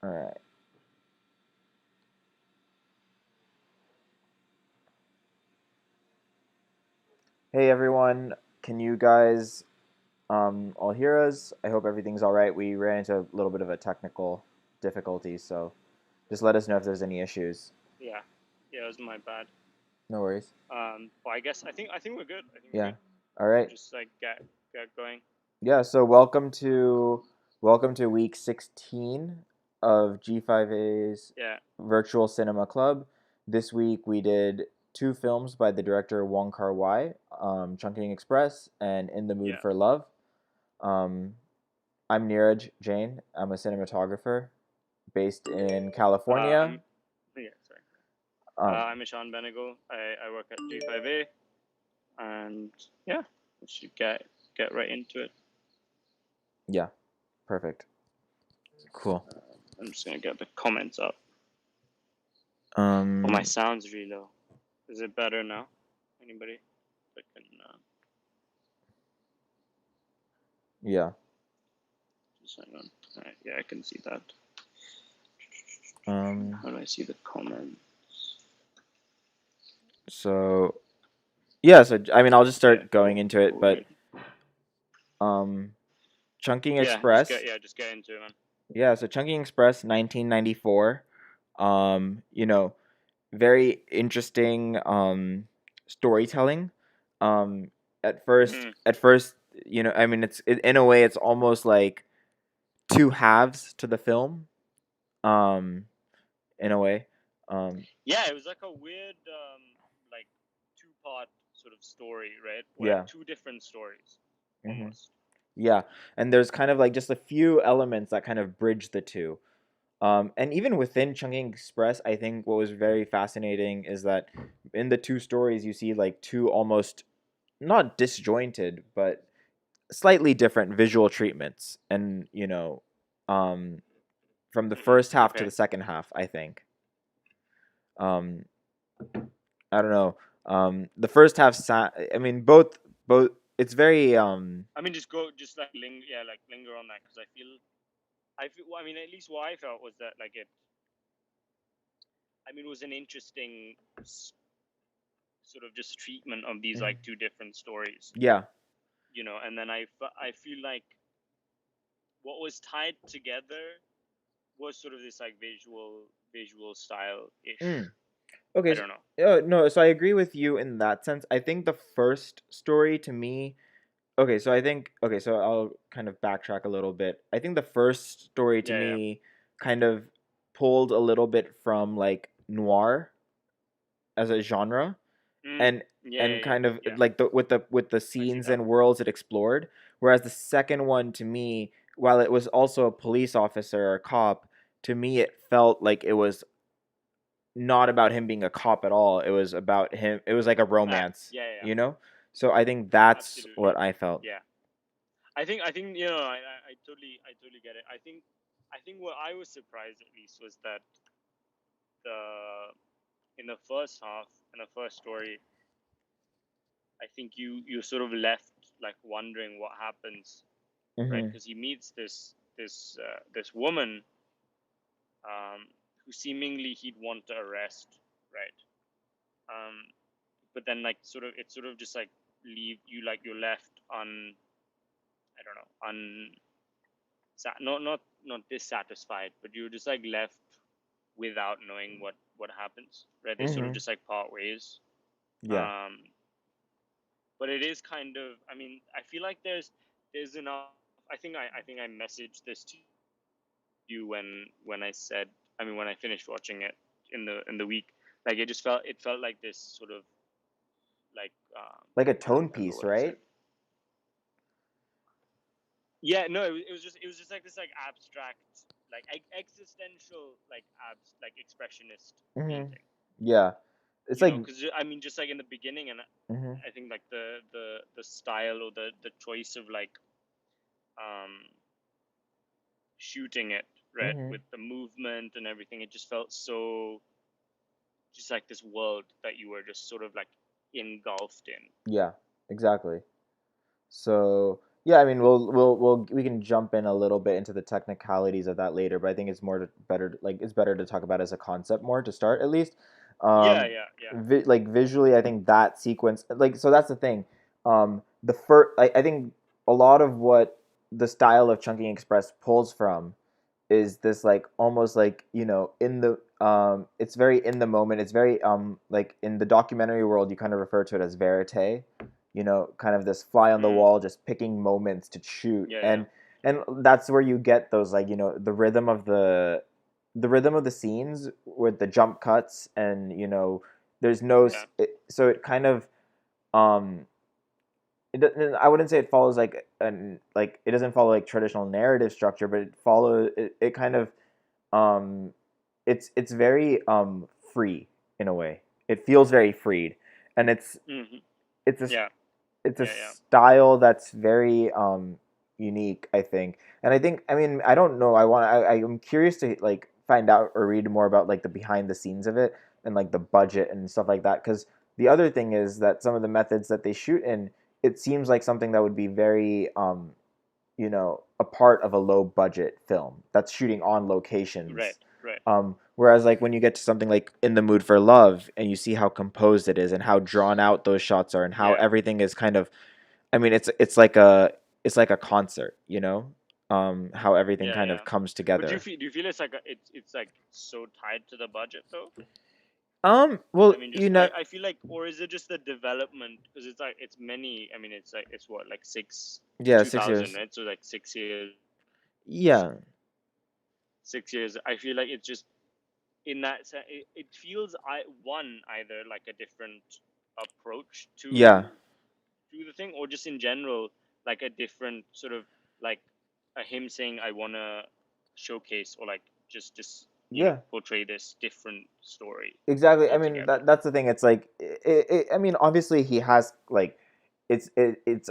All right. Hey everyone, can you guys all hear us? I hope everything's all right. We ran into a little bit of a technical difficulty, so just let us know if there's any issues. Yeah, it was my bad. No worries. But I think we're good. I think we're Yeah. good. All right. Just like get going. Yeah, so welcome to week 16 of G5A's Yeah, Virtual Cinema Club. This week we did two films by the director Wong Kar Wai, Chungking Express and In the Mood yeah. for Love. Um, I'm Neeraj Jain. I'm a cinematographer based in California. I'm yeah. Sorry. Um, I'm Ishan Benegal. I work at G5A, and yeah, we should get right into it. yeah, perfect. Cool. I'm just gonna get the comments up. Oh, Um, my sound's really low. Is it better now? Anybody that can yeah. just hang on. Alright, yeah, I can see that. Um, How do I see the comment? so yeah, so I mean, I'll just Yeah, start going into it, we're but good. um, Chungking Yeah, Express. just get into it, man. Yeah, so Chungking Express, 1994. You know, very interesting storytelling. Um, at first, Mm-hmm. at first, I mean, in a way, it's almost like two halves to the film. Um, in a way. Yeah, it was like a weird, like two-part sort of story, right? Where Yeah. two different stories, Hmm. almost. Yeah, and there's kind of like just a few elements that kind of bridge the two. And even within Chungking Express, I think what was very fascinating is that in the two stories, you see like two almost not disjointed, but slightly different visual treatments. And, um, from the first half to Okay. the second half, I think. Um, I don't know. The first half, I mean, both. It's very. I mean, just like linger on that because I mean, at least what I felt was that like it. I mean, it was an interesting sort of just treatment of these Mhm. like two different stories, Yeah. and then I feel like what was tied together was sort of this like visual style ish. Mm. Okay. I don't know. No, so I agree with you in that sense. I think the first story to me. Okay, so I think. Okay, so I'll kind of backtrack a little bit. I think the first story to Yeah, me kind of pulled a little bit from like noir as a genre, yeah. and kind of Yeah. like with the I see scenes that. and worlds it explored. Whereas the second one to me, while it was also a police officer or a cop, to me it felt like it was not about him being a cop at all. It was about him. It was like a romance, Yeah. you know. So I think that's Absolutely. what I felt. Yeah. I think I totally get it. I think what I was surprised at least was that the in the first half in the first story, I think you sort of left like wondering what happens, right? Hmm. Because he meets this woman, who seemingly he'd want to arrest, right? Um, but then like sort of just like leave you like you're left on I don't know on not dissatisfied, but you're just like left without knowing what happens, right? They sort of Hmm. just like part ways. Yeah. Um, but it is kind of I mean I feel like there's enough. I think I messaged this to you when I said I mean when I finished watching it in the week. Like it felt like this sort of like Like a I don't tone remember piece, what I said. right? Yeah, no, it was just like this like abstract like existential like like expressionist Hmm. painting. Yeah. It's like. Because I mean, just like in the beginning, and Hmm. I think like the style or the choice of like um shooting it right Hmm. with the movement and everything, it just felt so just like this world that you were just sort of like engulfed in. Yeah. Exactly. So Yeah, I mean, we can jump in a little bit into the technicalities of that later, but I think it's better, like it's better to talk about as a concept more to start at least. Yeah, Um, yeah, yeah, like visually, I think that sequence, like, so that's the thing. The first, I think a lot of what the style of Chunking Express pulls from is this like almost like in the it's very in the moment. It's very like in the documentary world, you kind of refer to it as verite, kind of this fly on the mm, wall, just picking moments to shoot. yeah, yeah, And that's where you get those, like, the rhythm of the scenes with the jump cuts. And there's yeah, so it kind of um I wouldn't say it follows like it doesn't follow like traditional narrative structure, but it kind of um it's very free in a way. It feels very freed, and hmm, it's a yeah, it's a yeah, yeah, style that's very unique, I think. And I think, I mean, I don't know, I'm curious to like find out or read more about like the behind the scenes of it and like the budget and stuff like that. Because the other thing is that some of the methods that they shoot in, it seems like something that would be very a part of a low budget film that's shooting on right, locations. right, Whereas like when you get to something like In the Mood for Love, and you see how composed it is and how drawn out those shots are and how yeah, everything is kind of, I mean, it's like a concert, how everything yeah, kind yeah. of comes But together. do you feel it's like it's like so tied to the budget though? Well, I mean, just I feel like, or is it just the development? Because it's like it's many. I mean, it's like it's what like yeah, 2000, 6 years. right? So like 6 years, Yeah, 6 years. I feel like it's just in that it feels either like a different approach yeah, to the thing, or just in general like a different sort of like a him saying I want to showcase or like just yeah. portray this different story Exactly. I mean, altogether. that's the thing. It's like I mean, obviously he has like it's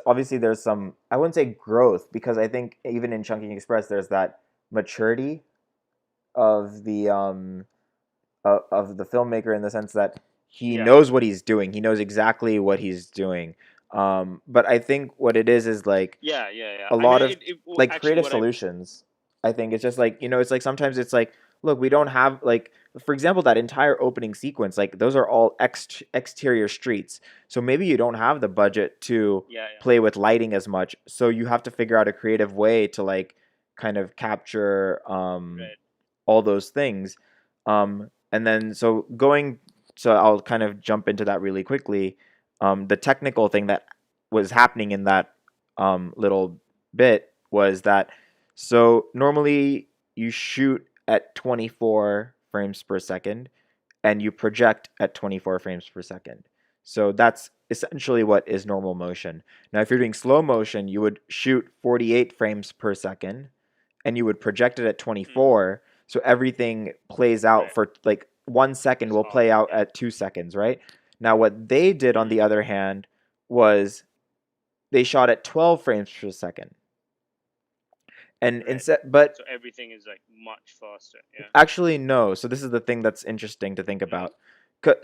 obviously there's some, I wouldn't say growth, because I think even in Chunking Express there's that maturity of of the filmmaker, in the sense that he Yeah, knows what he's doing. He knows exactly what he's doing. But I think what it is like yeah, yeah, yeah. a I mean, lot of like actually, creative what I solutions. I think it's just like, it's like sometimes it's like, look, we don't have like, for example, that entire opening sequence, like those are all exterior streets. So maybe you don't have the budget to yeah, play with lighting as much. So you have to figure out a creative way to like kind of capture right, all those things. And then so I'll kind of jump into that really quickly. The technical thing that was happening in that little bit was that, so normally you shoot at 24 frames per second and you project at 24 frames per second. So that's essentially what is normal motion. Now, if you're doing slow motion, you would shoot 48 frames per second and you would project it at mm, 24, so everything plays out right, for like 1 second it's will half, play out yeah, at 2 seconds, right? Now what they did on mm, the other hand was they shot at 12 frames per second. And right. instead, but So everything is like much faster. Yeah. actually no. So this is the thing that's interesting to think No. about.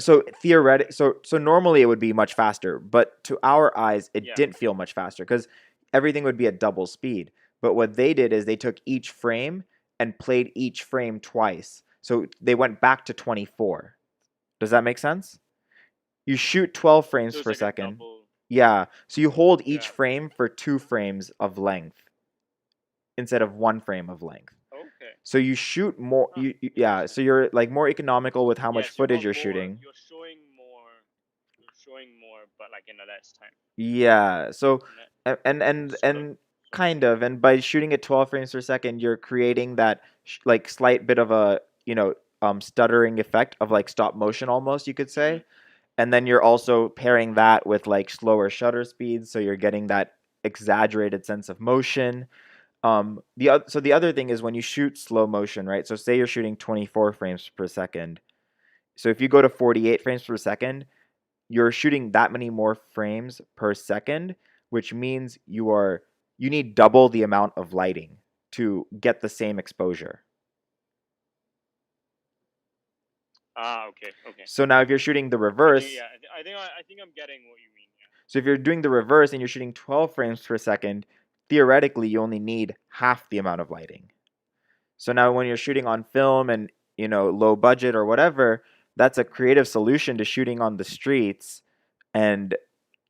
So theoretic, Okay. so normally it would be much faster, but to our eyes it Yeah. didn't feel much faster because everything would be at double speed. But what they did is they took each frame and played each frame twice. So they went back to 24. Does that make sense? You shoot 12 So frames it's per like a second. double. Yeah. So you hold each Yeah. frame for 2 frames of length instead of 1 frame of length. Okay. So you shoot more. Huh. Yeah. Interesting. So you're like more economical with how much Yes, you've footage got you're more. shooting. You're showing more. You're showing more, but like in a less time. Yeah. So In a, sort of. and Sort of. kind of, and by shooting at 12 frames per second, you're creating that like slight bit of a stuttering effect of like stop motion almost, you could say. Mm-hmm. And then you're also pairing that with like slower shutter speeds, so you're getting that exaggerated sense of motion. So the other thing is when you shoot slow motion, right? So say you're shooting 24 frames per second. So if you go to 48 frames per second, you're shooting that many more frames per second, which means you need double the amount of lighting to get the same exposure. Ah. Okay. Okay. So now if you're shooting the I think. reverse, Yeah. I think I'm getting what you mean. Yeah. so if you're doing the reverse and you're shooting 12 frames per second, theoretically you only need half the amount of lighting. So now when you're shooting on film and, low budget or whatever, that's a creative solution to shooting on the streets and,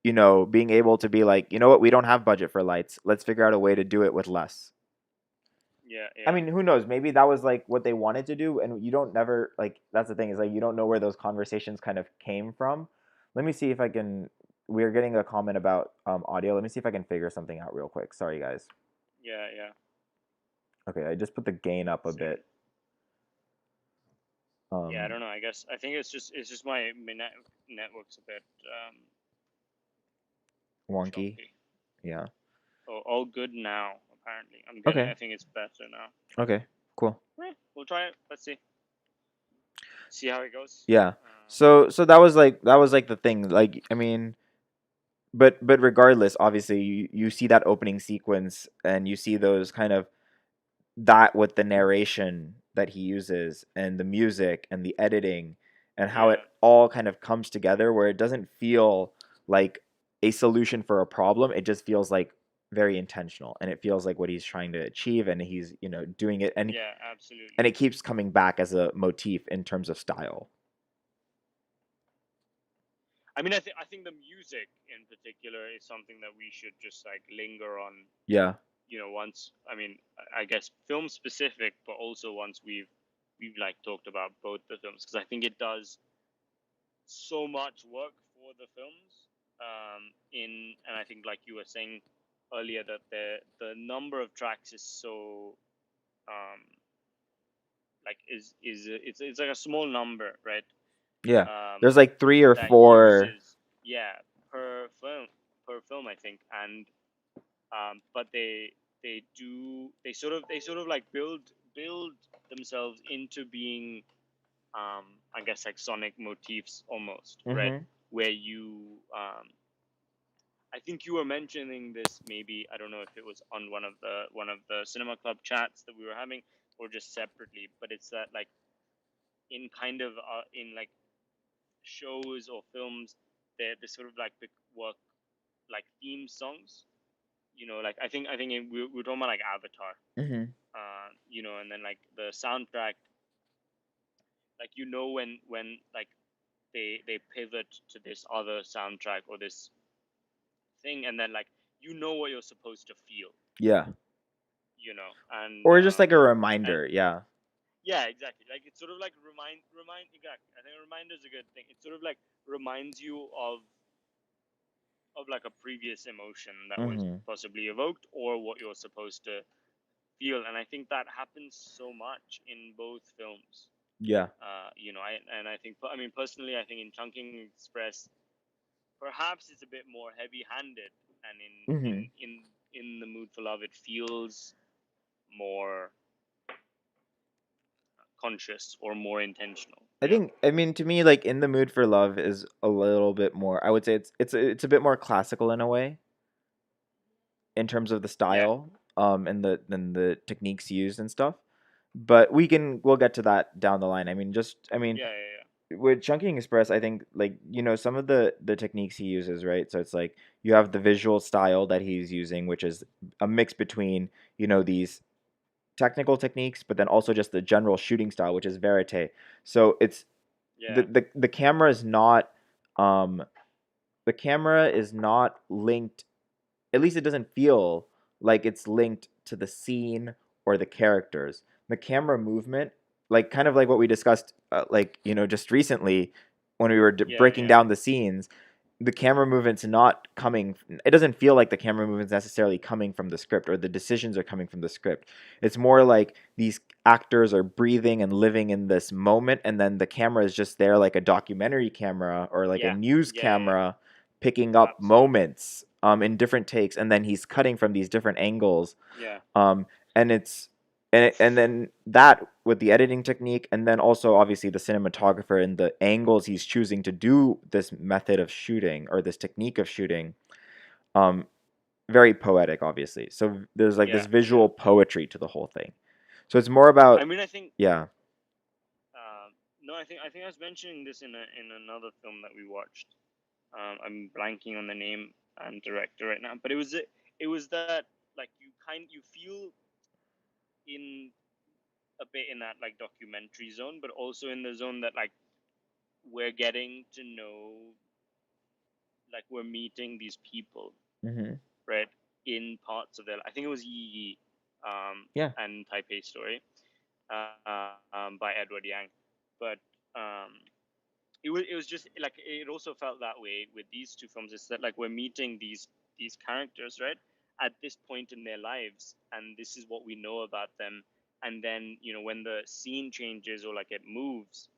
being able to be like, you know what, we don't have budget for lights. Let's figure out a way to do it with less. Yeah, I yeah, mean, who knows? Maybe that was like what they wanted to do, and you don't never like. That's the thing, is like you don't know where those conversations kind of came from. Let me see if I can. We're getting a comment about audio. Let me see if I can figure something out real quick. Sorry, guys. yeah, yeah. Okay, I just put the gain up a Same. bit. Yeah, I Um, don't know. I think it's just my network's a bit Wonky. choppy. Yeah. Oh, all good now. Apparently, I'm getting. Okay. I think it's better now. Okay. Cool. We'll try it. Let's see. See how it goes. Yeah. So that was like the thing. Like, I mean, but regardless, obviously you see that opening sequence and you see those kind of that with the narration that he uses and the music and the editing and how it Yeah, all kind of comes together where it doesn't feel like a solution for a problem. It just feels like very intentional and it feels like what he's trying to achieve and he's, doing it yeah, and absolutely. it keeps coming back as a motif in terms of style. I mean, I think the music in particular is something that we should just like linger on. Yeah. Once I mean, I guess film specific, but also once we've like talked about both the films because I think it does so much work for the films. And I think like you were saying earlier that the number of tracks is so um like is it's like a small number, right? Yeah. um There's like 3 or that he 4. uses, yeah, per film I think. And but they sort of like build themselves into being I guess like sonic motifs almost, right? Mhm. Where you I think you were mentioning this, maybe I don't know if it was on one of the cinema club chats that we were having or just separately, but it's that like in kind of in like shows or films, they sort of like work like theme songs. Like I think we're talking about like Avatar, Mhm. and then like the soundtrack, like when like they pivot to this other soundtrack or this thing, and then like what you're supposed to feel, Yeah. and Or just like a and reminder. Yeah. yeah, exactly. Like it's sort of like remind exactly. I think a reminder is a good thing. It sort of like reminds you of like a previous emotion that was Mhm. possibly evoked or what you're supposed to feel. And I think that happens so much in both films. Yeah. I think, I mean, personally, I think in Chungking Express, perhaps it's a bit more heavy-handed, and Mhm. in the Mood for Love, it feels more conscious or more intentional. I think, I mean, to me, like, In the Mood for Love is a little bit more, I would say it's a bit more classical in a way in terms of the Yeah, style and the techniques used and stuff. But we'll get to that down the line. I mean, yeah, yeah, with Chunking Express, I think, like, some of the techniques he uses, right? So it's like you have the visual style that he's using, which is a mix between, these technical techniques, but then also just the general shooting style, which is verite. So it's yeah, the camera is not um the camera is not linked, at least it doesn't feel like it's linked to the scene or the characters. The camera movement, like kind of like what we discussed, like, just recently when we were yeah, breaking yeah, down the scenes, the camera movement's not coming, it doesn't feel like the camera movement's necessarily coming from the script or the decisions are coming from the script. It's more like these actors are breathing and living in this moment, and then the camera is just there like a documentary camera or like a yeah, news yeah, yeah, camera picking up absolutely. moments in different takes, and then he's cutting from these different angles, Yeah, and it's and then that with the editing technique, and then also obviously the cinematographer and the angles he's choosing to do this method of shooting or this technique of shooting, um, very poetic, obviously. So there's like this yeah, yeah. visual poetry to the whole thing. So it's more about, I mean, I think yeah. no, I think I was mentioning this in another film that we watched. I'm blanking on the name and director right now, but it was that like you feel in a bit in that like documentary zone, but also in the zone that like we're getting to know, like we're meeting these people, Mm-hmm. right? In parts of their, I think it was Yi Yi, Yeah. and Taipei Story, by Edward Yang, but um, it was just like it also felt that way with these two films. It's that like we're meeting these characters, right, at this point in their lives, and this is what we know about them. And then when the scene changes or like it moves,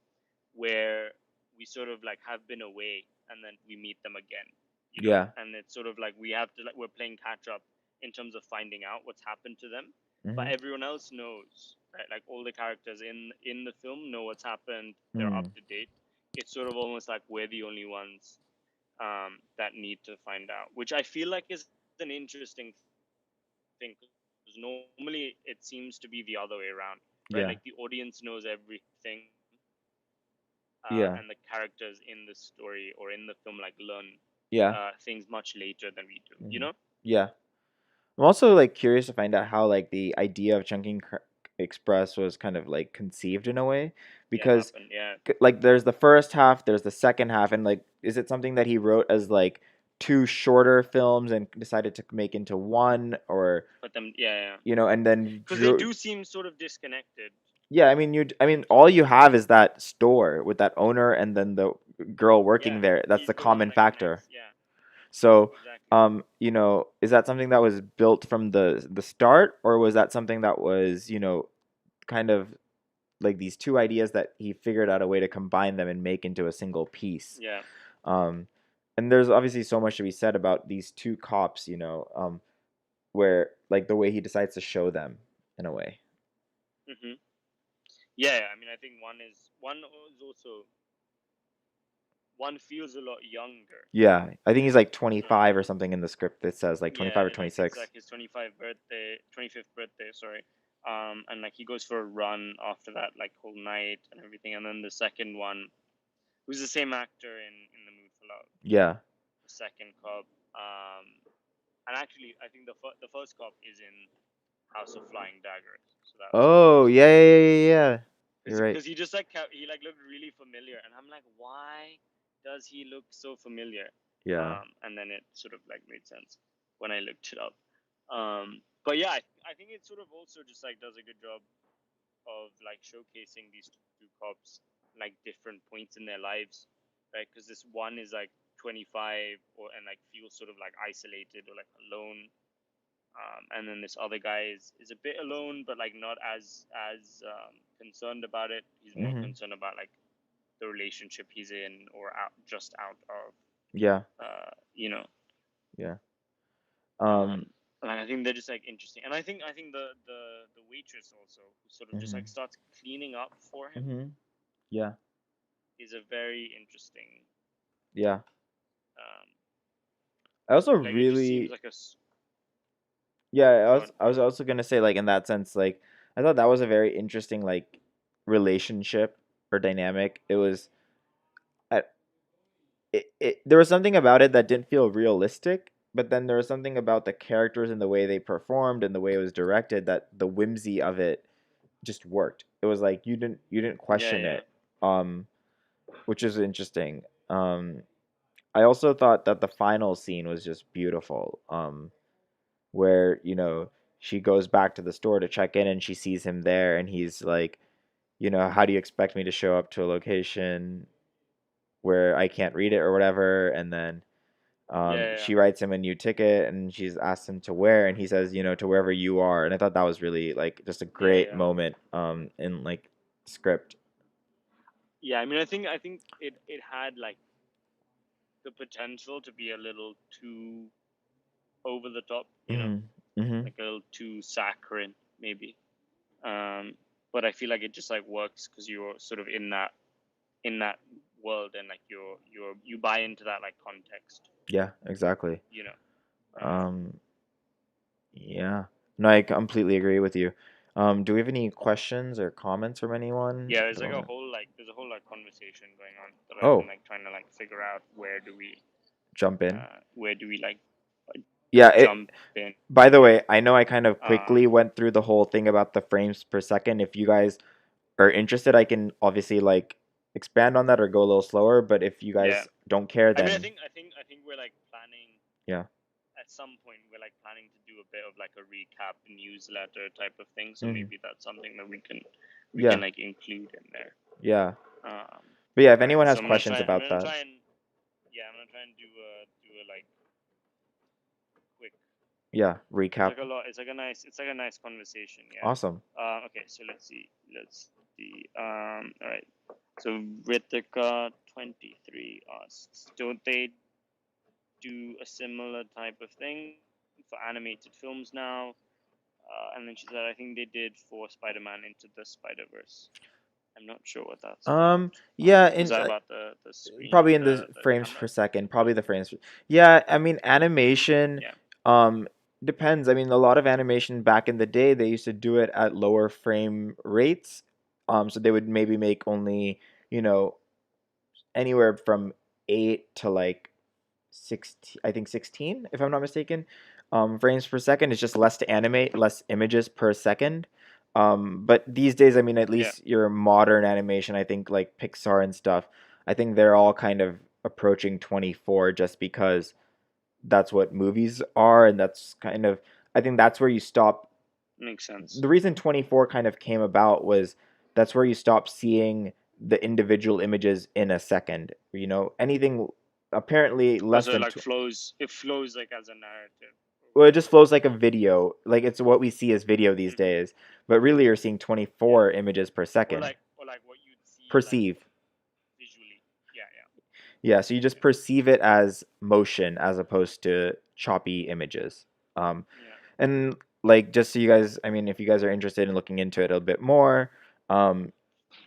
where we sort of like have been away and then we meet them again, Yeah. and it's sort of like we have to like we're playing catch up in terms of finding out what's happened to them, but Mm-hmm. everyone else knows, right? Like all the characters in the film know what's happened, they're up Mm. to date. It's sort of almost like we're the only ones that need to find out, which I feel like is an interesting thing, because normally it seems to be the other way around, right? Like the Yeah. audience knows everything, and the Yeah. characters in the story or in the film like learn Yeah. things much later than we do. Mm-hmm. Yeah. I'm also like curious to find out how like the idea of Express was kind of like conceived in a way, Yeah, because happened. Yeah, like there's the first half, there's the second half, and like is it something that he wrote as like two shorter films and decided to make into one, or but them. Yeah, and then because they drew. do seem sort of disconnected. Yeah, I mean all you have is that store with that owner and then the girl working Yeah, there. That's he's the the one common that factor. connects. Yeah, So, exactly. is that something that was built from the start, or was that something that was, kind of like these two ideas that he figured out a way to combine them and make into a single piece? Yeah. Um, and there's obviously so much to be said about these two cops, where like the way he decides to show them in a way. Hmm. Yeah, I mean, I think one is also one feels a lot younger. Yeah, I think he's like 25 or Um, something in the script. It says like 25 or yeah, like it's 26. like his 25th birthday, sorry. And like he goes for a run after that, like whole night and everything. And then the second one, who's the same actor in The Mood for Love, Yeah. the second cop. And actually, I think the first cop is in House of Flying Daggers, so that's quite Oh, yeah, interesting. yeah, yeah, yeah, yeah. You're right. Because he just like he like looked really familiar, and I'm like, why does he look so familiar? Yeah. And then it sort of like made sense when I looked it up. But yeah, I think it sort of also just like does a good job of like showcasing these two cops like different points in their lives, right? Because this one is like 25 and like feels sort of like isolated or like alone, and then this other guy is a bit alone, but like not as concerned about it. He's more Mhm. concerned about like the relationship he's in or just out of, Yeah. you know. Yeah. Um, Um. and I think they're just like interesting, and I think the waitress also, who sort of just like Mhm. starts cleaning up for him, Mhm. Yeah. is a very interesting. Yeah. Um, I also like it just seems really, like yeah, go on. I was also gonna say like in that sense, like I thought that was a very interesting like relationship or dynamic. It was I, there was something about it that didn't feel realistic, but then there was something about the characters and the way they performed and the way it was directed that the whimsy of it just worked. It was like you didn't Yeah, question yeah, it, um, which is interesting. I also thought that the final scene was just beautiful, where she goes back to the store to check in and she sees him there and he's like, how do you expect me to show up to a location where I can't read it or whatever? And then yeah, yeah, she writes him a new ticket and she's asked him to where, and he says, to wherever you are. And I thought that was really like just a yeah, great yeah. moment in like script. Yeah, I mean, I think it had like the potential to be a little too over the top, Mhm. Mhm. like a little too saccharine, maybe. Um, but I feel like it just like works because you're sort of in that world, and like you buy into that like context, Yeah, exactly. you know. Um yeah. No, I completely agree with you. Do we have any questions or comments from anyone Yeah, at the moment? there's a whole like conversation going on that I've been Oh, like trying to like figure out jump in. where do we like Yeah, jump in. by the Yeah. way, I know I kind of quickly Um. went through the whole thing about the frames per second. If you guys are interested, I can obviously like expand on that or go a little slower, but if you Yeah. guys don't care, I mean, then I think we're like planning yeah. at some point. We're like planning to do a bit of like a recap newsletter type of thing. So Hmm. maybe that's something that we can Yeah. like include in there. Yeah. Um. But yeah, if Right. anyone So has questions I'm about gonna that, try and yeah, I'm gonna try and do a like quick. yeah, It's recap. like a lot. It's like a nice conversation. Yeah. Awesome. Okay. So let's see. Let's see. All right. So Ritika 23 asks, don't they do a similar type of thing for animated films now? And then she said, I think they did for Spider-Man Into the Spider-Verse. I'm not sure what that's about. Yeah, Was in that about the screen, probably in the the frames camera? per second, probably the yeah, I mean animation Yeah. um depends. I mean a lot of animation back in the day they used to do it at lower frame rates. So they would maybe make only, you know, anywhere from 8 to like 16, I think 16 if I'm not mistaken. Frames per second is just less to animate, less images per second. But these days, I mean, at Yeah. least your modern animation, I think like Pixar and stuff, I think they're all kind of approaching 24 just because that's what movies are, and that's kind of, I think that's where you stop. Makes sense. The reason 24 kind of came about was that's where you stop seeing the individual images in a second. You know, anything apparently less Also, than it flows like as a narrative well, over it just flows like a video. Like it's what we see as video these hmm days. But really, you're seeing Yeah. 24 images per second. Or like what you'd see like Perceive. visually. Yeah. Yeah, so you just perceive it as motion as opposed to choppy images. Yeah. And like just so you guys, I mean, if you guys are interested in looking into it a bit more, um,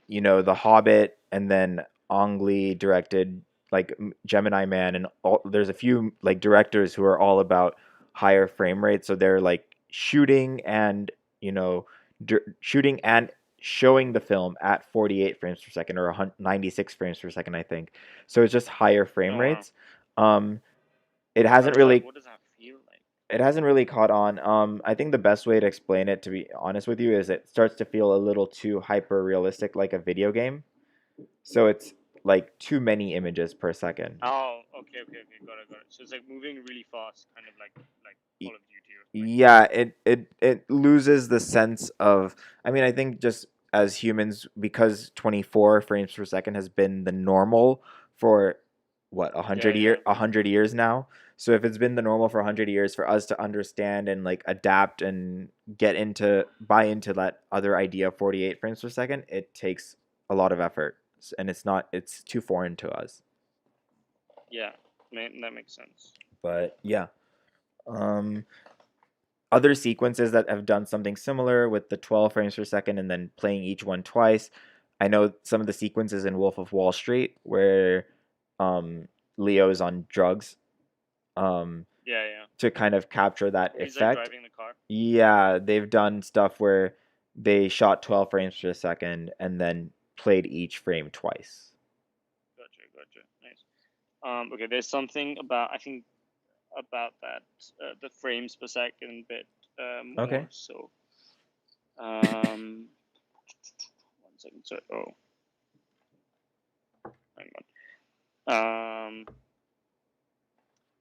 you know, The Hobbit, and then Ang Lee directed like Gemini Man, and all, there's a few like directors who are all about higher frame rates. So they're like shooting and, you know, shooting and showing the film at 48 frames per second or 96 frames per second, I think. So it's just higher frame Oh wow. rates. Um, it hasn't really What does that feel like? it hasn't really caught on. I think the best way to explain it, to be honest with you, is it starts to feel a little too hyper realistic, like a video game. So it's like too many images per second. Oh, okay, got it. So it's like moving really fast, kind of like Y- Call of Duty or something. Yeah, it loses the sense of. I mean, I think just as humans, because 24 frames per second has been the normal for what Yeah, 100 years now. So if it's been the normal for 100 years, for us to understand and like adapt and buy into that other idea of 48 frames per second, it takes a lot of effort, and it's too foreign to us. yeah. That makes sense. But yeah. Um, Other sequences that have done something similar with the 12 frames per second and then playing each one twice. I know some of the sequences in Wolf of Wall Street where um, Leo is on drugs, um, Yeah. to kind of capture that Where he's like effect. driving the car. Yeah, they've done stuff where they shot 12 frames per second and then played each frame twice. Gotcha. Nice. Okay. There's something about I think about that the frames per second bit more. Okay. So one second. So hang on.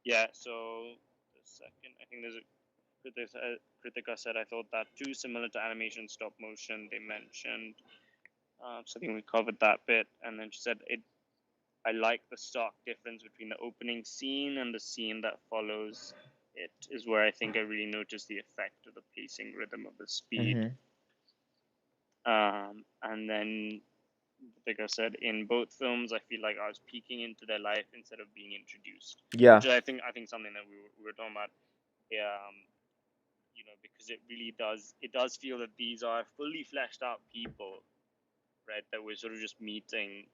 Yeah. So the second, I think there's a Kritika said I thought that too similar to animation stop motion they mentioned. So I think we covered that bit, and then she said it. I like the stark difference between the opening scene and the scene that follows it is where I think I really noticed the effect of the pacing rhythm of the speed. Mm-hmm. And then, like I said, in both films, I feel like I was peeking into their life instead of being introduced, Yeah. which I think something that we were talking about. You know, because it does feel that these are fully fleshed out people, right? That we're sort of just meeting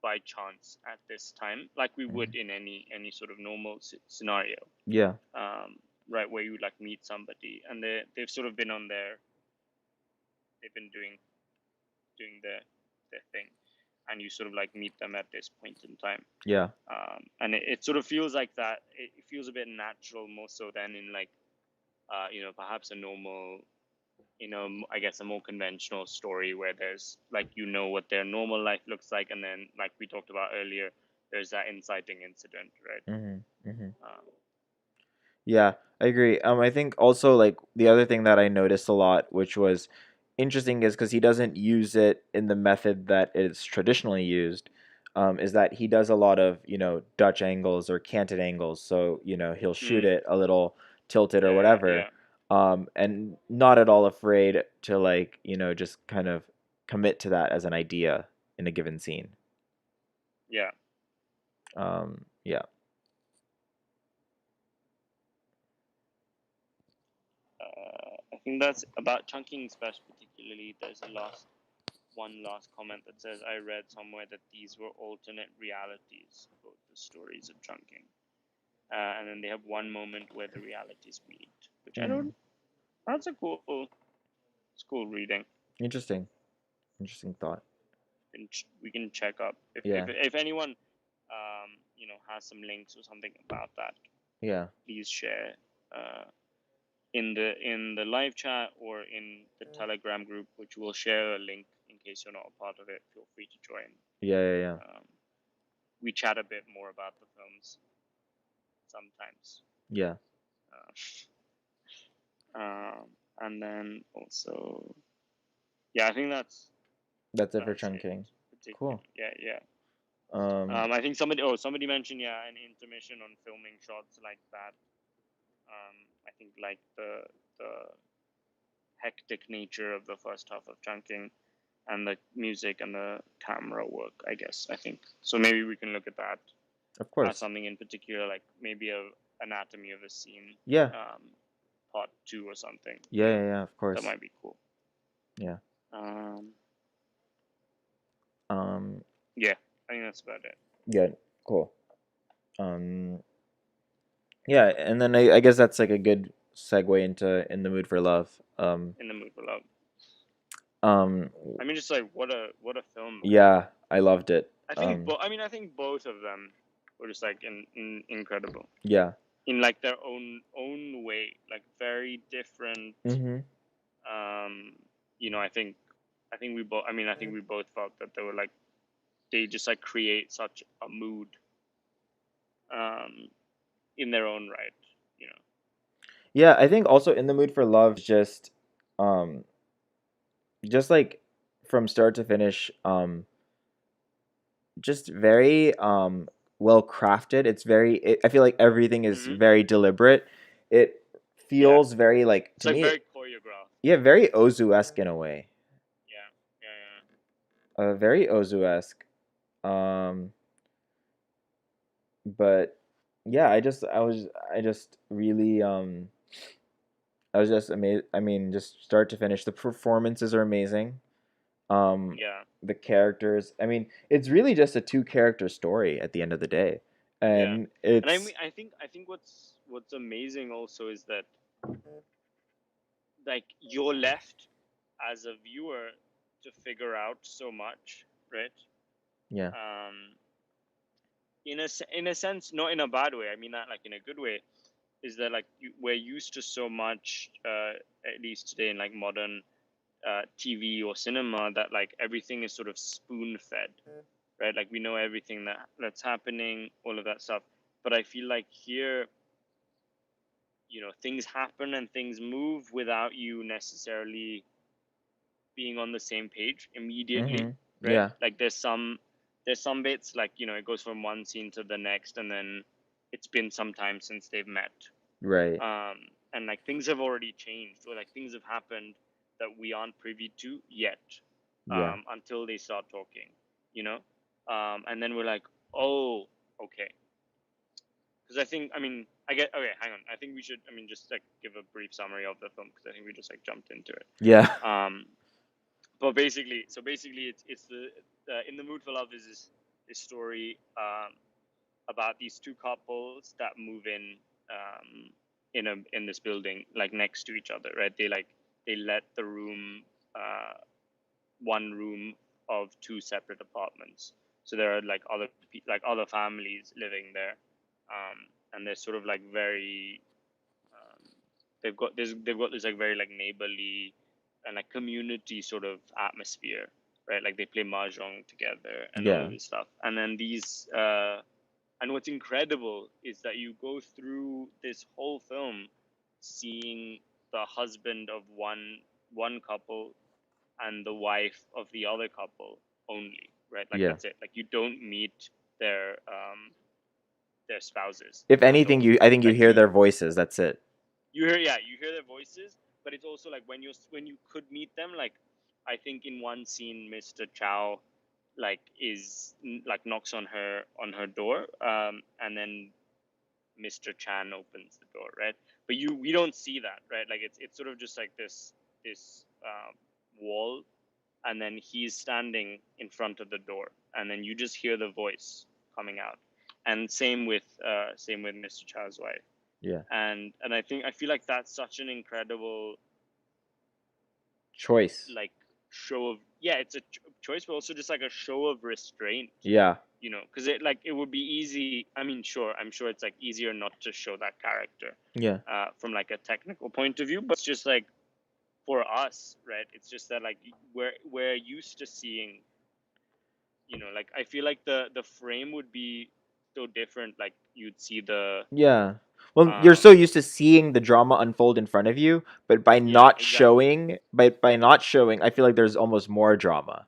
by chance at this time, like we Mhm. would in any sort of normal scenario, Yeah. um, right? Where you like meet somebody and they've sort of been on they've been doing their thing, and you sort of like meet them at this point in time. Yeah. And it sort of feels like that. It feels a bit natural, more so than in like perhaps a normal, I guess a more conventional story where there's like what their normal life looks like, and then like we talked about earlier, there's that inciting incident, right? Um, Yeah, I agree. I think also like the other thing that I noticed a lot, which was interesting, is because he doesn't use it in the method that it's traditionally used. Is that he does a lot of Dutch angles or canted angles, so he'll shoot mm, it a little tilted or yeah, whatever, yeah, and not at all afraid to like just kind of commit to that as an idea in a given scene. yeah. Yeah. I think that's about Chunking Special particularly. There's one last comment that says, I read somewhere that these were alternate realities, both the stories of Chunking. And then they have one moment where the realities meet, which I Mm. don't. That's it's cool reading. Interesting. Interesting thought. We can check up Yeah. if anyone, has some links or something about that. Yeah. Please share uh, in the live chat or in the Telegram group, which we'll share a link in case you're not a part of it. Feel free to join. Yeah. Yeah. Yeah. Um, we chat a bit more about the films sometimes. Yeah. And then also, yeah, I think That's it for that's it. Chungking. Particularly, Cool. yeah, yeah. Um, I think somebody mentioned, yeah, an intermission on filming shots like that. I think like the hectic nature of the first half of Chunking and the music and the camera work, I guess. I think so. Maybe we can look at that of as course. something in particular, like maybe a anatomy of a scene, Yeah. um, part two or something. Yeah. Yeah. Yeah. Of That course. might be cool. Yeah. Um, Um, yeah, I think that's about it. yeah. Cool. Um, yeah, and then I guess that's like a good segue into In the Mood for Love. In the mood for love. Um, I mean, just like what a film, man. yeah, I loved it. I think both of them were just like incredible Yeah. in like their own way, like very different. Mm-hmm. Um, I think we both. I mean, I think we both felt that they were like they just like create such a mood, um, in their own right. You know. Yeah, I think also In the Mood for Love is um, just like from start to finish, just very well crafted. I feel like everything is Mm-hmm. very deliberate. It Yeah, feels very like it's to like me, very choreographed. yeah, very Ozu-esque in a way. Yeah, yeah, Very Ozu-esque. Um, but yeah, I just really I was just amazed. I mean, just start to finish, the performances are amazing. Um, yeah, the characters. I mean, it's really just a two-character story at the end of the day, yeah. and And I it's mean, I think what's amazing also is that like you're left as a viewer to figure out so much, right? yeah, Um, in a sense, not in a bad way. I mean that like in a good way. Is that like we're used to so much, at least today in like modern TV or cinema, that like everything is sort of spoon fed, right? Like we know everything that's happening, all of that stuff. But I feel like here, things happen and things move without you necessarily being on the same page immediately, mm-hmm, right? yeah, Like there's some bits like it goes from one scene to the next, and then it's been some time since they've met, right, um, and like things have already changed, or like things have happened that we aren't privy to yet, yeah, until they start talking, you know, and then we're like, oh, okay, because I get okay. Hang on, I think we should. I mean, just like give a brief summary of the film because I think we just like jumped into it. yeah, Um, but basically, it's the In the Mood for Love is this story, about these two couples that move in this building like next to each other, right? They let the room, one room of two separate apartments. So there are like other families living there, and they're sort of like very um, they've got this like very like neighborly and like community sort of atmosphere, right? Like they play mahjong together and all of Yeah. this stuff. And then and what's incredible is that you go through this whole film seeing the husband of one couple and the wife of the other couple only, right? Like Yeah. that's it. Like you don't meet their spouses If at anything, all. you I think you Like hear their voices. That's it. you hear their voices, but it's also like when you could meet them, like I think in one scene Mr. Chow like is like knocks on her door, and then Mr. Chan opens the door, right? But we don't see that, right? Like it's sort of just like this wall, and then he's standing in front of the door, and then you just hear the voice coming out. And same with Mr. Chow's wife. Yeah. And I feel like that's such an incredible Choice. like show of, yeah, it's a choice, but also just like a show of restraint, Yeah. you know, because it would be easy. I mean, sure, I'm sure it's like easier not to show that character Yeah. from like a technical point of view, but it's just like for us, right? It's just that like we're used to seeing, you know, like I feel like the frame would be so different. Like you'd see the Yeah. Well, you're so um used to seeing the drama unfold in front of you, but yeah, exactly. by not showing, I feel like there's almost more drama.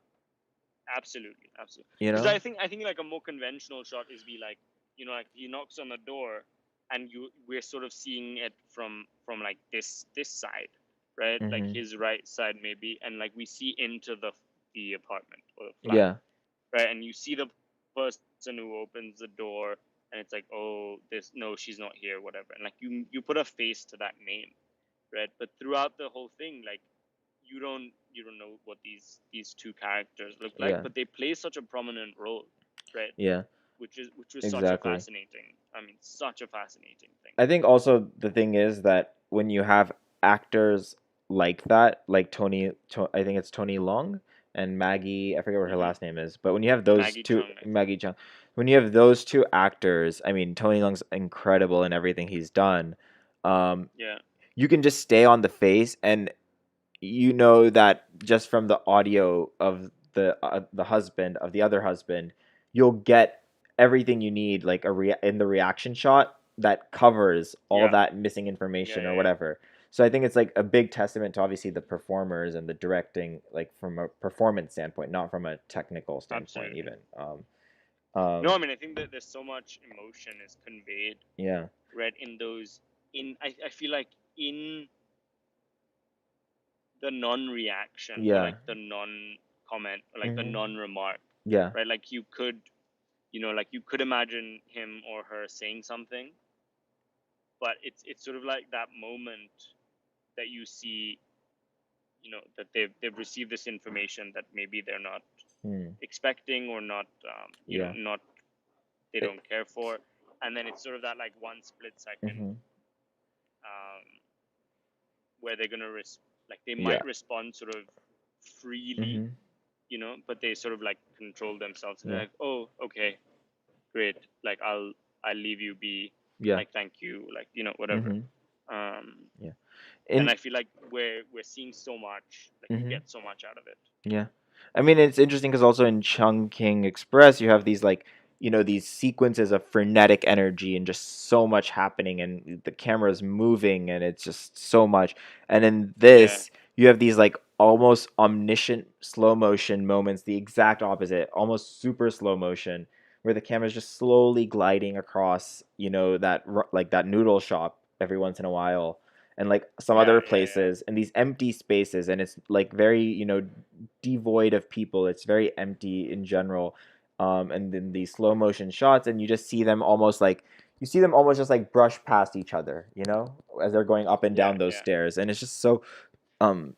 Absolutely, absolutely. You Because know? I think like a more conventional shot is be like, you know, like he knocks on the door, and we're sort of seeing it from like this side, right? Like Mhm. his right side maybe, and like we see into the apartment or the flat, Yeah. right? And you see the person who opens the door, and it's like, oh, this no, she's not here, whatever. And like you put a face to that name, right? But throughout the whole thing, like you don't know what these two characters look like, Yeah. but they play such a prominent role, right? Yeah. Which was such a Exactly. fascinating. I mean, such a fascinating thing. I think also the thing is that when you have actors like that, like I think it's Tony Long and Maggie, I forget what her Mm-hmm. last name is, but when you have those Maggie two, Chung, I think. Maggie Chung, when you have those two actors, I mean, Tony Long's incredible in everything he's done. Um, Yeah, you can just stay on the face, and you know that just from the audio of the husband of the other husband, you'll get everything you need, like in the reaction shot that covers all yeah, that missing yeah, information or yeah, yeah. whatever. So I think it's like a big testament to obviously the performers and the directing, like from a performance standpoint, not from a technical standpoint, Absolutely. even. No, I mean, I think that there's so much emotion is conveyed, Yeah, right, in those. I feel like in the non-reaction or yeah, like the non-comment or like the hmm, non-remark, yeah, right? Like you could, you know, like you could imagine him or her saying something, but it's sort of like that moment that you see, you know, that they've received this information that maybe they're not hmm, expecting or not, you know, yeah, not they don't care for, and then it's sort of that like one split second mm-hmm, um, where they're gonna like they yeah, might respond sort of freely, mm-hmm, you know, but they sort of like control themselves and they're yeah, like, oh, okay, great, like I'll leave you be, yeah, like thank you, like, you know, whatever. mm-hmm, um yeah, and and I feel like we're seeing so much, like you mm-hmm. get so much out of it. Yeah. I mean, it's interesting because also in Chungking Express, you have these like, these sequences of frenetic energy and just so much happening, and the camera's moving, and it's just so much. And in Yeah, this, you have these like almost omniscient slow motion moments, the exact opposite, almost super slow motion, where the camera's just slowly gliding across, like that noodle shop every once in a while, and like some yeah, other yeah, yeah, places, and these empty spaces, and it's like very, devoid of people. It's very empty in general. And then these slow motion shots, and you just see them almost like just like brush past each other, as they're going up and yeah, down those yeah. stairs, and it's just so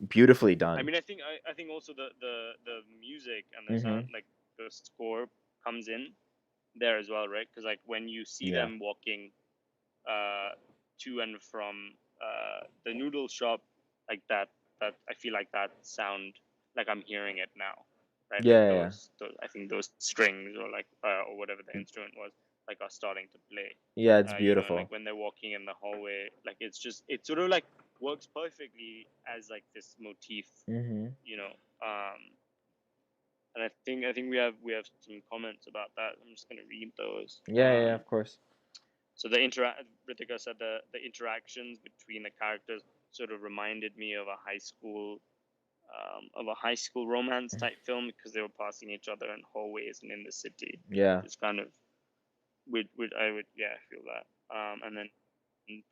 beautifully I done. mean, I think also the music and the sound, Mm-hmm. like the score comes in there as well, right? Because like when you see Yeah. them walking uh to and from the noodle shop, like that I feel like that sound, like I'm hearing it now, right? Like Yeah, yeah, those I think those strings or like or whatever the instrument was like are starting to play. yeah. It's You know, and like beautiful. when they're walking in the hallway, like it's just it sort of like works perfectly as like this motif, Mm-hmm. you know. And I think we have some comments about that. I'm just gonna read those. Yeah, yeah, yeah, of course. So Ritika said the interactions between the characters sort of reminded me of a high school romance type film because they were passing each other in hallways and in the city. Yeah. It's kind of would I would yeah feel that. And then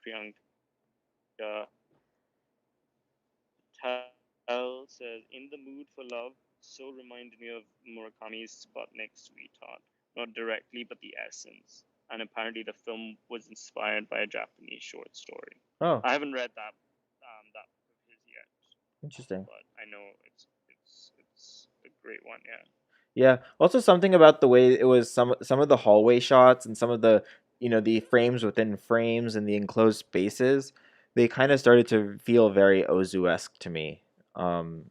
Priyanka Patel says, "In the mood for love, so reminded me of Murakami's Sputnik Sweetheart, not directly but the essence. And apparently, the film was inspired by a Japanese short story. Oh, I haven't read that book of his yet, interesting. but I know it's a great one. Yeah. Yeah. Also, something about the way it was some of the hallway shots and some of the the frames within frames and the enclosed spaces, they kind of started to feel very Ozu-esque to me. Um,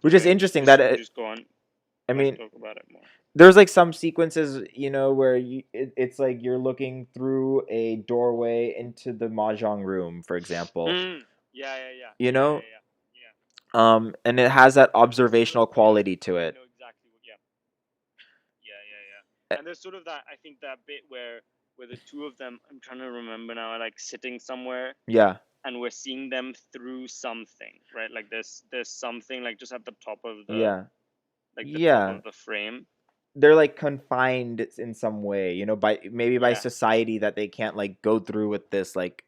which is Okay. interesting that Just I go on, mean, talk about it more. there's like some sequences, where it's like you're looking through a doorway into the mahjong room, for example. Yeah, yeah, yeah, You yeah, know, yeah, yeah, yeah. and it has that And there's sort of observational yeah, quality to I it. know exactly what yeah, yeah, yeah, yeah. And there's sort of that I think that bit where the two of them I'm trying to remember now are like sitting somewhere Yeah, and we're seeing them through something, right? Like there's something like just at the top of yeah, the top yeah. of the frame. They're like confined in some way, by maybe by Yeah, society that they can't like go through with this like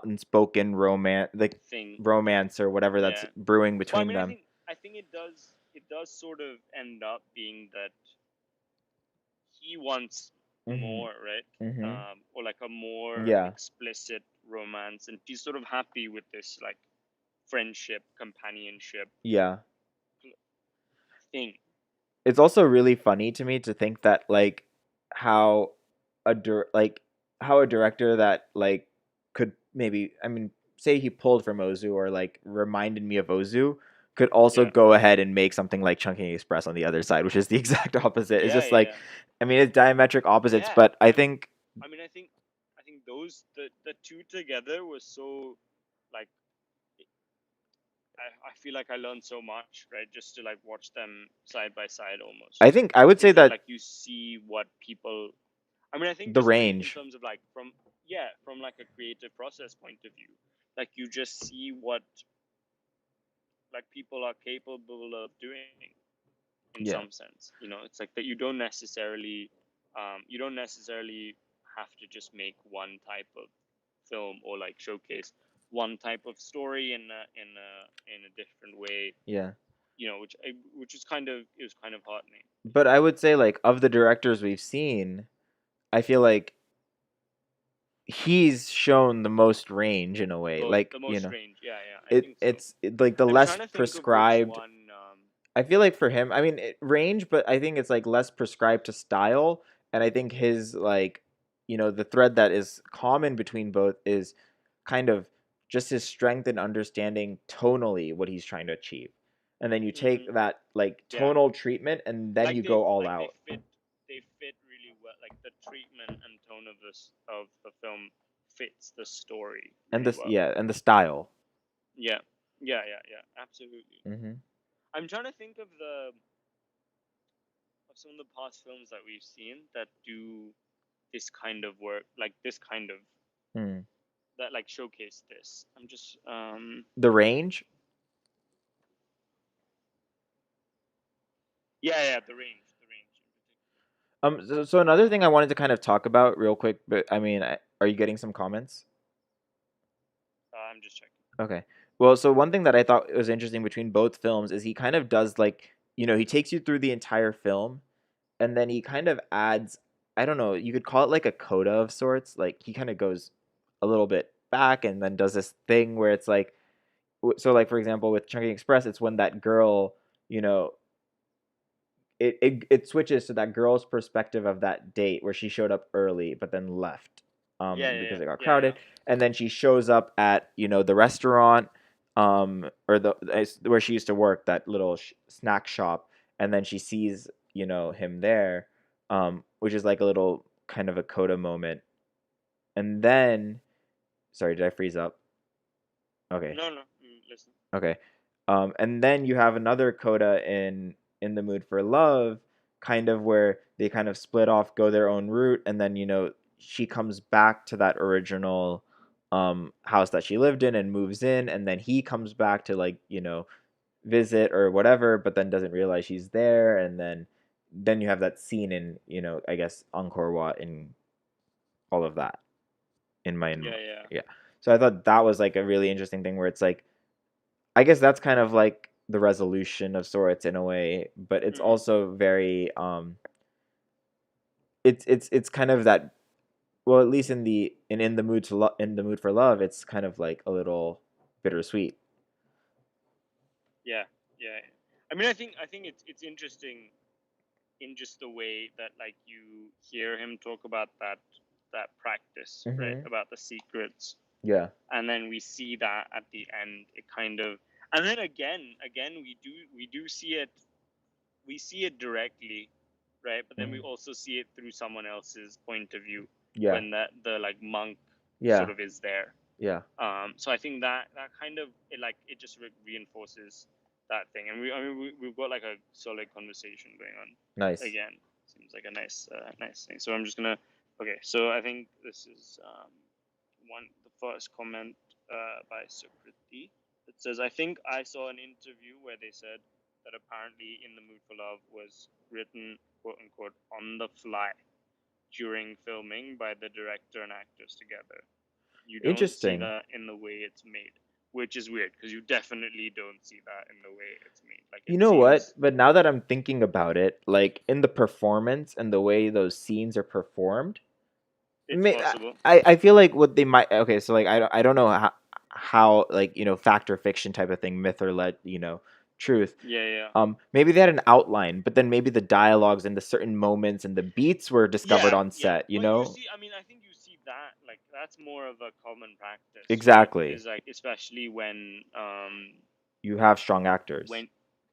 unspoken romance, like thing. romance or whatever that's Yeah. brewing Well, I between mean, them. I think it does sort of end up being that he wants Mhm. more, right? Mhm. Or like a more Yeah. explicit romance, and she's sort of happy with this like friendship, companionship Yeah. thing. It's also really funny to me to think that like how like how a director that like could maybe, I mean, say he pulled from Ozu or like reminded me of Ozu, could also Yeah, go ahead and make something like Chungking Express on the other side, which is the exact opposite. It's yeah, just yeah, like, yeah, I mean, it's diametric opposites, yeah. but I think I mean, I think those the two together was so like I feel like I learned so much, right? Just to like watch them side by side I almost. think I would say Is that that like you see what people I mean, I think the just in range. terms of like from like a creative process point of view, like you just see what like people are capable of doing in Yeah. some sense. It's like that you don't necessarily have to just make one type of film or like showcase one type of story in a different way. Yeah. Which is kind of heartening. But I would say like of the directors we've seen, I feel like he's shown the most range in a way. The Like, most range, yeah, yeah, I it think so. it's like the I'm less trying to think of which prescribed. one. I feel like for him, I mean, range, but I think it's like less prescribed to style, and I think his like, the thread that is common between both is kind of just his strength in understanding tonally what he's trying to achieve. And then you take hmm that like Yeah, tonal treatment and then like you go all they out. fit really well. Like the treatment and tone of the film fits the story And really this, well. yeah, and the style. Yeah, yeah, yeah, yeah. Absolutely. Hmm. I'm trying to think of some of the past films that we've seen that do this kind of work, like this kind of Hmm. that like showcase this. I'm just The range. yeah, yeah, the range in particular. So another thing I wanted to kind of talk about real quick, but I mean, are you getting some comments? I'm just checking. Okay. Well, so one thing that I thought was interesting between both films is he kind of does like, he takes you through the entire film and then he kind of adds, I don't know, you could call it like a coda of sorts. Like he kind of goes a little bit back and then does this thing where it's like, so like for example with Chunking Express, it's when that girl, you know, it switches to that girl's perspective of that date where she showed up early but then left Yeah, yeah, because yeah, it got yeah, yeah. crowded, and then she shows up at the restaurant, or the where she used to work, that little snack shop, and then she sees, him there, which is like a little kind of a coda moment. And then, sorry, did I freeze up? Okay. No, no. Listen. Okay. And then you have another coda in the mood for love, kind of where they kind of split off, go their own route, and then she comes back to that original house that she lived in and moves in, and then he comes back to, like, visit or whatever, but then doesn't realize she's there, and then you have that scene in, I guess, Angkor Wat and all of that in my Yeah, yeah. yeah. So I thought that was like a really interesting thing where it's like, I guess that's kind of like the resolution of sorts in a way, but it's Mm-hmm. also very it's kind of that, well, at least in the mood in the mood for love, it's kind of like a little bittersweet. Yeah, yeah. I mean, I think it's interesting in just the way that like you hear him talk about that practice, right? Mhm. About the secrets, Yeah. and then we see that at the end. It kind of, and then again, we do see it directly, right? But then we Mhm. also see it through someone else's point of view Yeah. when the like monk sort Yeah. of is there. Yeah. So I think that kind of it just reinforces that thing, and we've got like a solid conversation going on. Nice. Again, seems like a nice thing. So I'm just gonna okay. So I think this is the first comment by Sukriti. It says, I think I saw an interview where they said that apparently In the Mood for Love was written, quote unquote, on the fly during filming by the director and actors together. You don't see Interesting. that in the way it's made, which is weird because you definitely don't see that in the way it's made. Like You it know what? seems But now that I'm thinking about it, like in the performance and the way those scenes are performed, it's possible. I feel like what they might, okay, so like I don't know how, like, fact or fiction type of thing, myth or truth. Yeah, yeah. Maybe they had an outline, but then maybe the dialogues and the certain moments and the beats were discovered Yeah, on yeah. set, But you see, I mean, I think you see that like that's more of a common practice, right? Exactly. Is like especially You have strong actors. when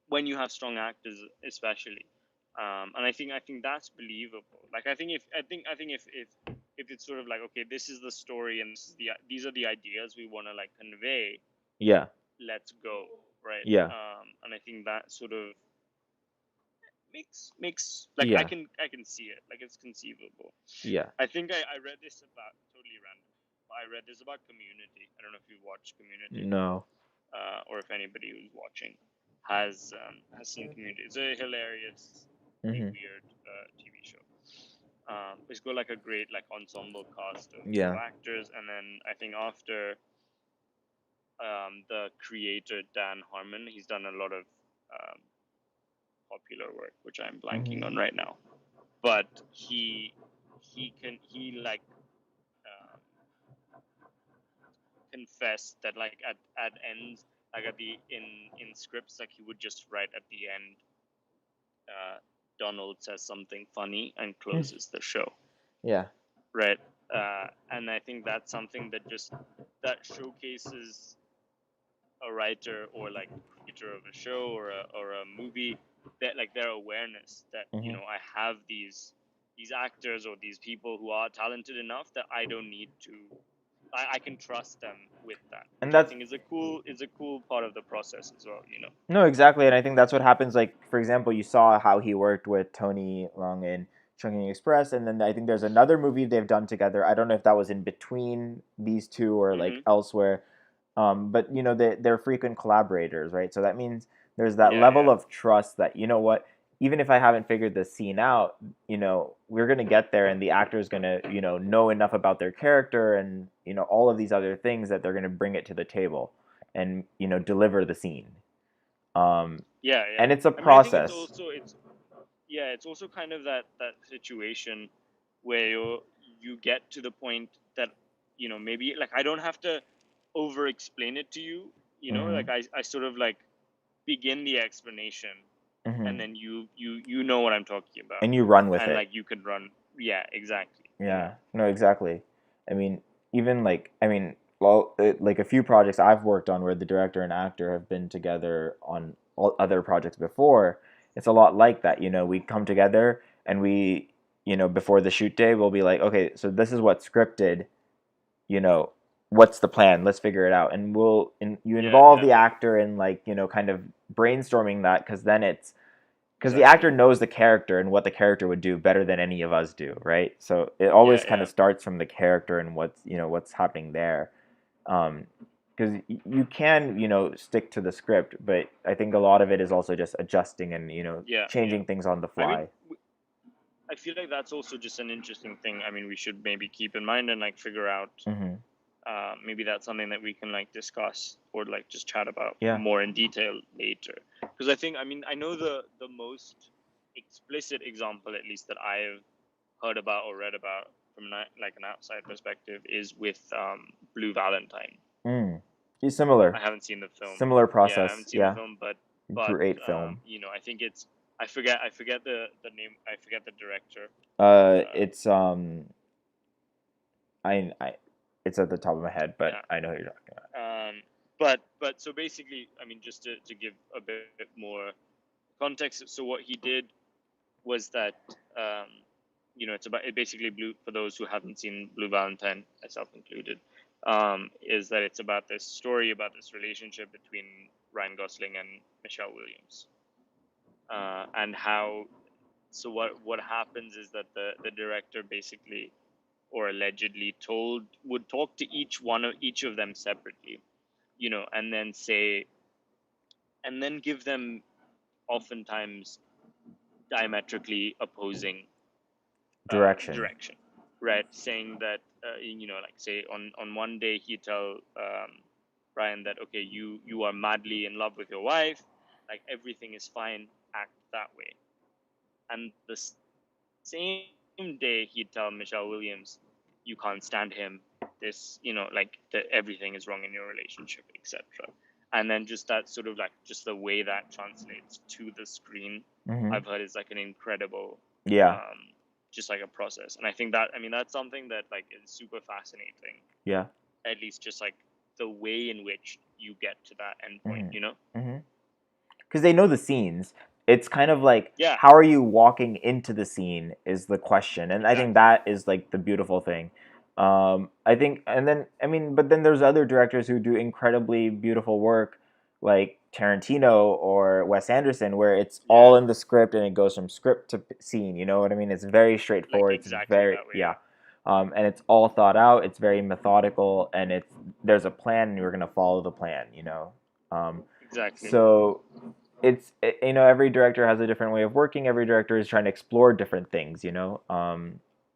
when you have strong actors, especially, and I think that's believable. Like I think if it's sort of like okay, this is the story and these are the ideas we want to like convey. Yeah. Let's go, right? Yeah. And I think that sort of makes like I Yeah. can I can see it, like it's conceivable. Yeah. I think I read this about totally random. I read this about Community. I don't know if you watched Community, No. or if anybody who's watching has seen Community. It's a hilariously Mhm. weird TV show. It's got like a great like ensemble cast of Yeah. actors, and then I think after the creator Dan Harmon, he's done a lot of um, popular work, which I'm blanking Mhm. on right now. But he like um, confessed that like at ends like at the in scripts like he would just write at the end Donald says something funny and closes the show, Yeah. right? And I think that's something that just that showcases a writer or like creator of a show or a movie, that like their awareness that Mhm. I have these actors or these people who are talented enough that I don't need to I can trust them with that, And which I that's think is a cool part of the process as well. No, exactly, and I think that's what happens. Like, for example, you saw how he worked with Tony Leung in Chungking Express, and then I think there's another movie they've done together. I don't know if that was in between these two or like Mm-hmm. elsewhere, but they're frequent collaborators, right? So that means there's that Yeah, level yeah, of trust that, what, even if I haven't figured this scene out, we're gonna get there, and the actor's gonna know enough about their character and all of these other things that they're gonna bring it to the table and deliver the scene. um, yeah, yeah. and it's a I mean, I think process. it's also kind of that situation where you get to the point that maybe like I don't have to over explain it to you. Hmm. Like I sort of like begin the explanation, and Hmm. then you know what I'm talking about, And you run with and it. like you could run. Yeah, exactly. Yeah, no, exactly. I mean, even like, I mean, well, like a few projects I've worked on where the director and actor have been together on all other projects before, it's a lot like that. You know, we come together and we, you know, before the shoot day, we'll be like, okay, so this is what's scripted. You know, what's the plan? Let's figure it out. And you Yeah, involve the definitely. actor in like, you know, kind of brainstorming that because then it's because the Exactly. actor knows the character and what the character would do better than any of us do, right? So it Yeah, always kind yeah. of starts from the character and what's you know what's happening there, because you can you know stick to the script, but I think a lot of it is also just adjusting and you know Yeah, yeah. changing things on the I mean, fly. I feel like that's also just an interesting thing. I mean, we should maybe keep in mind and like figure out. Hmm. Maybe that's something that we can like discuss or like just chat about Yeah. more in detail later. Because I think, I mean, I know the most explicit example, at least that I've heard about or read about from like an outside perspective, is with Blue Valentine. Mm. He's similar, I haven't seen the film. similar Yeah, I process. haven't seen the Yeah, film, but great film. you know, I think it's I forget the name. I forget the director. Uh, It's I it's at the top of my head, but yeah. I know who you're talking about. But so basically, I mean, just to give a bit more context, so what he did was that you know, it's about it basically blue for those who haven't seen Blue Valentine, myself included, is that it's about this story about this relationship between Ryan Gosling and Michelle Williams, and how so what happens is that the director basically or allegedly told would talk to each of them separately, you know, and then say and then give them oftentimes diametrically opposing Direction. direction, right? Saying that you know, like say on one day he tell Ryan that okay, you are madly in love with your wife, like everything is fine, act that way, and the same day he'd tell Michelle Williams, you can't stand him. This, you know, like everything is wrong in your relationship, etc. And then just that sort of like just the way that translates to the screen, Hmm. I've heard is like an incredible, Yeah, um, just like a process. And I think that I mean that's something that like is super fascinating. yeah. At least just like the way in which you get to that endpoint, Hmm. you know? Hmm. Because they know the scenes. It's kind of like Yeah, how are you walking into the scene is the question, and I think exactly. that is like the beautiful thing. I think, and then I mean, but then there's other directors who do incredibly beautiful work, like Tarantino or Wes Anderson, where it's Yeah, all in the script and it goes from script to scene. You know what I mean? It's very like straightforward. It's exactly very that way. yeah, Yeah, and it's all thought out. It's very methodical, and it's there's a plan, and you're gonna follow the plan. You know, exactly. so you know every director has a different way of working. Every director is trying to explore different things. You know,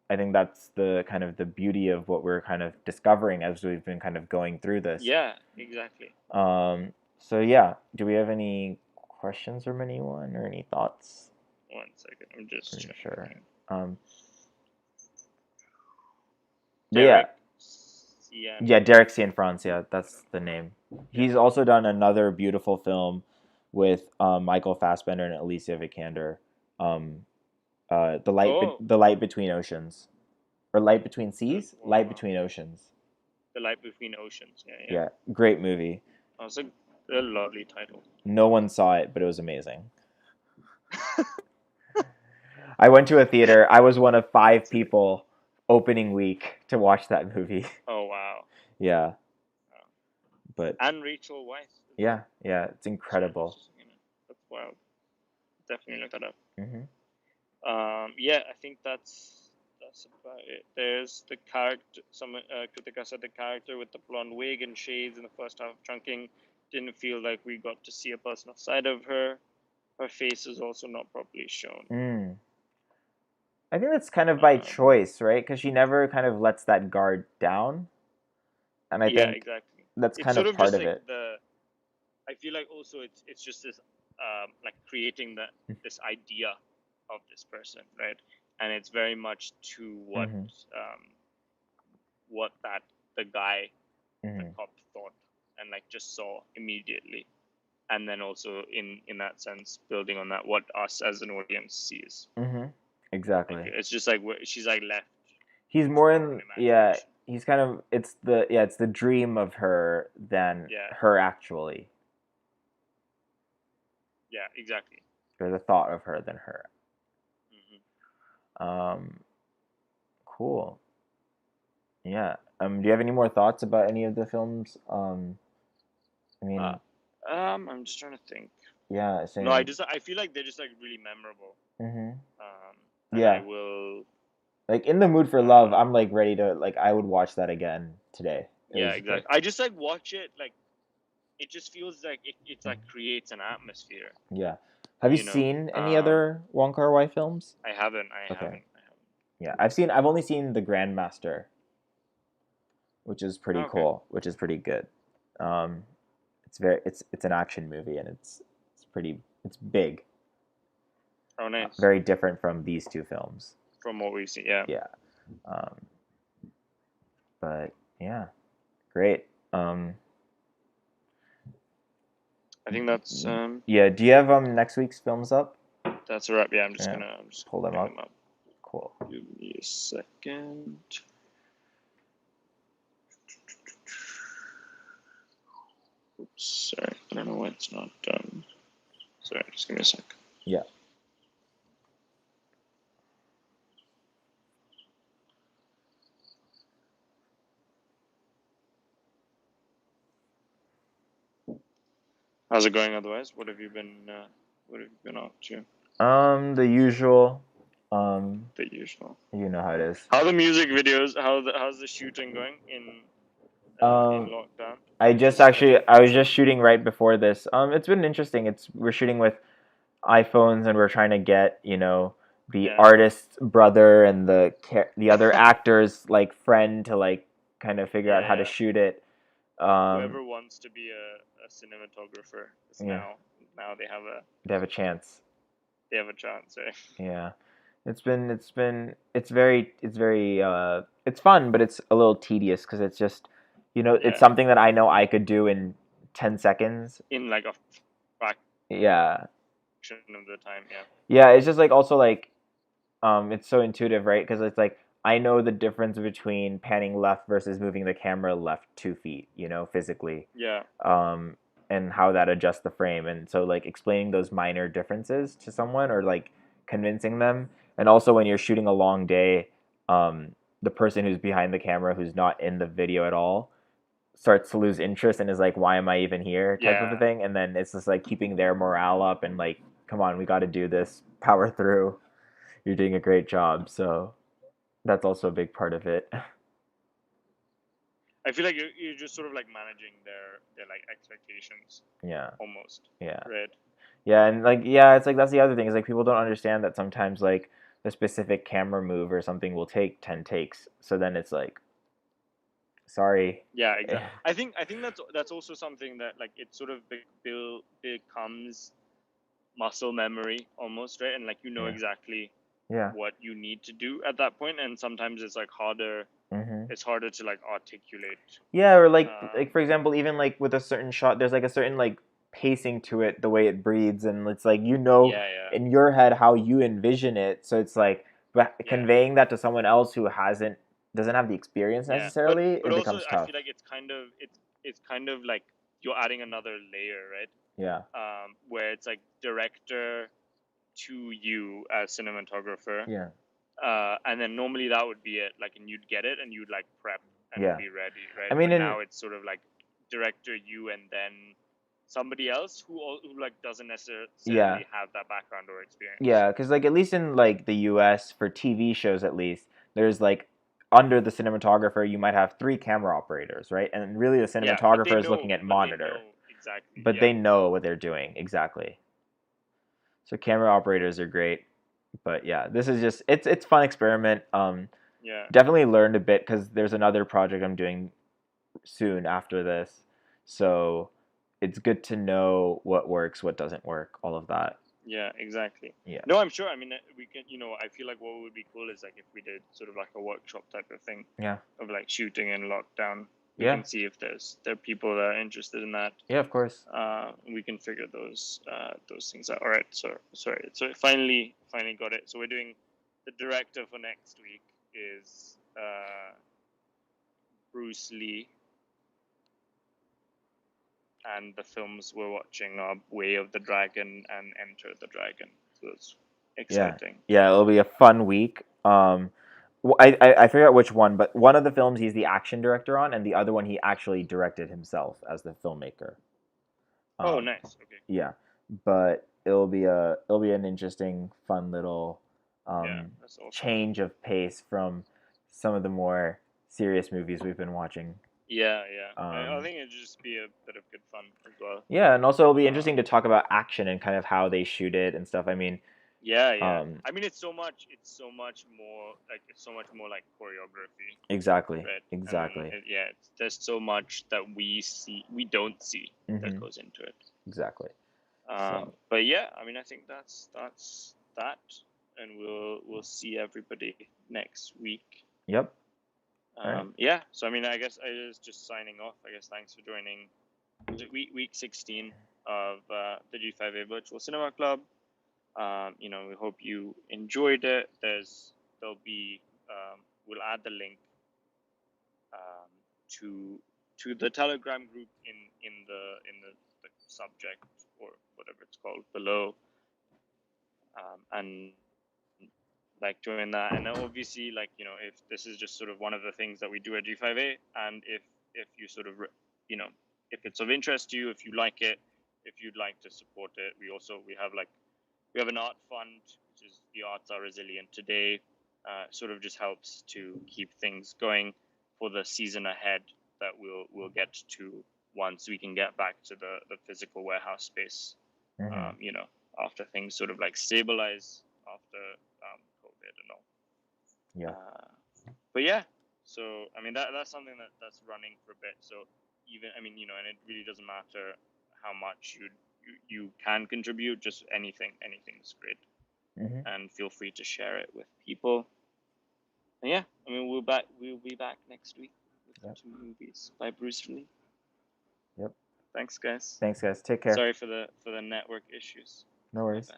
I think that's the kind of the beauty of what we're kind of discovering as we've been kind of going through this. Yeah, exactly. So yeah, do we have any questions from anyone or any thoughts? 1 second, I'm just For sure. checking. Um, but yeah, Derek Cian yeah, Derek France. Cianfrance, yeah, that's the name. Yeah. He's also done another beautiful film with Michael Fassbender and Alicia Vikander. Um, Oh, the light between oceans, or light between seas, light wow. between oceans. The Light Between Oceans. Yeah, yeah. Yeah, great movie. That was a lovely title. No one saw it, but it was amazing. I went to a theater. I was one of five That's it. people opening week to watch that movie. Oh, wow. Yeah, Wow. but And Rachel Weisz as well. yeah, it's Sorry, I was incredible. just looking at it. That's wild. Definitely look that up. Hmm. Yeah, I think that's about it. There's the character. Some Kritika said the character with the blonde wig and shades in the first half of Chunking didn't feel like we got to see a personal side of her. Her face is also not properly shown. Mm. I think that's kind of by Um, choice, right? Because she never kind of lets that guard down, and I yeah, think exactly. that's It's kind sort of of part just of like it. the. I feel like also it's just this like creating this idea of this person, right? And it's very much to Hmm. what that the guy the Hmm. cop thought and like just saw immediately, and then also in that sense building on that what us as an audience sees. Hmm. Like Exactly. it's just like she's like left He's to more our own in yeah. imagination. he's kind of it's the dream of her than Yeah, her actually, yeah, exactly. or the thought of her than her. Hmm. Um, cool. Yeah. Do you have any more thoughts about any of the films? I Uh, mean, I'm just trying to think. yeah, No, same. I feel like they're just like really memorable. Mhm. And I Yeah. will. Like In the Mood for Love, Uh, I'm like ready to like I would watch that again today. It yeah, was great. exactly. I just like watch it like it just feels like it's like Mhm. creates an atmosphere. Yeah. Have you You know. seen any other Wong Kar Wai films? I haven't. I Okay. haven't. I Yeah, I've only seen The Grandmaster, which is pretty haven't. Okay. cool, which is pretty good. Um, it's an action movie and it's big, Oh, nice. very different from these two films. From what we see, yeah. Yeah. Um, but yeah, great. Um, I think yeah. Do you have next week's films up? that's a wrap. Yeah, Yeah. I'm just Pull gonna them bring up. them up. Cool. Give me a second. Oops, sorry. I don't know why it's not done. Sorry, just give me a sec. Yeah. How's it going otherwise? What have you been up to? The usual. Um, The usual. you know how it is. How the music videos? How's the shooting going in Um, lockdown? Have you I was just shooting right before this. It's been interesting. We're shooting with iPhones and we're trying to get, the yeah, artist's brother and the other actor's like friend to like kind of figure out how to yeah. shoot it. Um, Whoever wants to be a cinematographer is yeah, now they have a chance. they have a chance, eh? Yeah. It's fun, but it's a little tedious because it's just, it's Yeah, something that I know I could do in 10 seconds. in like a Yeah. fraction of the time. Yeah, Yeah, it's just like also like it's so intuitive, right? Because it's like I know the difference between panning left versus moving the camera left 2 feet, physically, yeah, um, and how that adjusts the frame. And so like explaining those minor differences to someone or like convincing them, and also when you're shooting a long day, the person who's behind the camera who's not in the video at all starts to lose interest and is like, why am I even here, type of a yeah. thing. And then it's just like keeping their morale up and like, come on, we got to do this, power through. You're doing a great job. So that's also a big part of it. I feel like you're just sort of like managing their like expectations Yeah, almost, yeah, right? yeah, and like yeah, it's like that's the other thing is like people don't understand that sometimes like the specific camera move or something will take 10 takes. So then it's like, sorry. Yeah, exactly. I think that's also something that like it sort of becomes muscle memory almost, right? And like Yeah, exactly yeah. what you need to do at that point, and sometimes it's like harder. Hmm. It's harder to like articulate. Yeah, or like Um, for example, even like with a certain shot, there's like a certain like pacing to it, the way it breathes, and it's like yeah, yeah, in your head how you envision it. So it's like, but yeah, conveying that to someone else who doesn't have the experience yeah. necessarily, But it also becomes I tough. feel like it's kind of like you're adding another layer, right? Yeah, Where it's like director to you as cinematographer, yeah, and then normally that would be it. Like, and you'd get it, and you'd like prep and yeah. be ready, right? I mean, But in now it's sort of like director you, and then somebody else who like doesn't yeah, necessarily have that background or experience. yeah, because like at least in like the U.S. for TV shows, at least there's like under the cinematographer you might have three camera operators, right? And really the Yeah, but they cinematographer is know, looking at monitor, exactly. but Yeah, they know what they're doing exactly. So camera operators are great, but yeah, this is just it's fun experiment. yeah, Definitely learned a bit because there's another project I'm doing soon after this, so it's good to know what works, what doesn't work, all of that. yeah, exactly. Yeah, No, I'm sure. I mean, we can. I feel like what would be cool is like if we did sort of like a workshop type of thing yeah, of like shooting in lockdown. We yeah, can see if there are people that are interested in that. yeah. Of course. We can figure those things out. All right, so sorry, so finally got it. So we're doing the director for next week is Bruce Lee, and the films we're watching are Way of the Dragon and Enter the Dragon. So it's Yeah, exciting. yeah, it'll be a fun week. I forget which one, but one of the films he's the action director on, and the other one he actually directed himself as the filmmaker. Oh, Um, nice. Okay. yeah, but it'll be an interesting, fun little Yeah, that's awesome. change of pace from some of the more serious movies we've been watching. Yeah, yeah. I Um, think it'd just be a bit of good fun as well. yeah, and also it'll be Um, interesting to talk about action and kind of how they shoot it and stuff. I mean, yeah, yeah. um, I mean, it's so much more like choreography, exactly, right? And exactly, yeah, there's so much that we don't see that hmm goes into it. exactly. So, But yeah, I mean, I think that's that, and we'll see everybody next week. yep. All right. Yeah, so I mean, I guess I was just signing off. I guess thanks for joining week 16 of the G5A Virtual Cinema Club. We hope you enjoyed it. There'll be we'll add the link um, to the Telegram group in the subject or whatever it's called below, and like join that. And obviously, like if this is just sort of one of the things that we do at G5A, and if you sort of you know if it's of interest to you, if you like it, if you'd like to support it, we have an art fund, which is the arts are resilient today. Sort of just helps to keep things going for the season ahead that we'll get to once we can get back to the physical warehouse space. Mm-hmm. After things sort of like stabilize after COVID and all. Yeah. But yeah, so I mean that's something that's running for a bit. So even I mean and it really doesn't matter how much you can contribute. Just anything's great, Mm-hmm. and feel free to share it with people. And yeah, I mean we'll be back next week with Yep. two movies by Bruce Lee. Yep. Thanks, guys. Thanks, guys. Take care. Sorry for the network issues. No My worries. bad.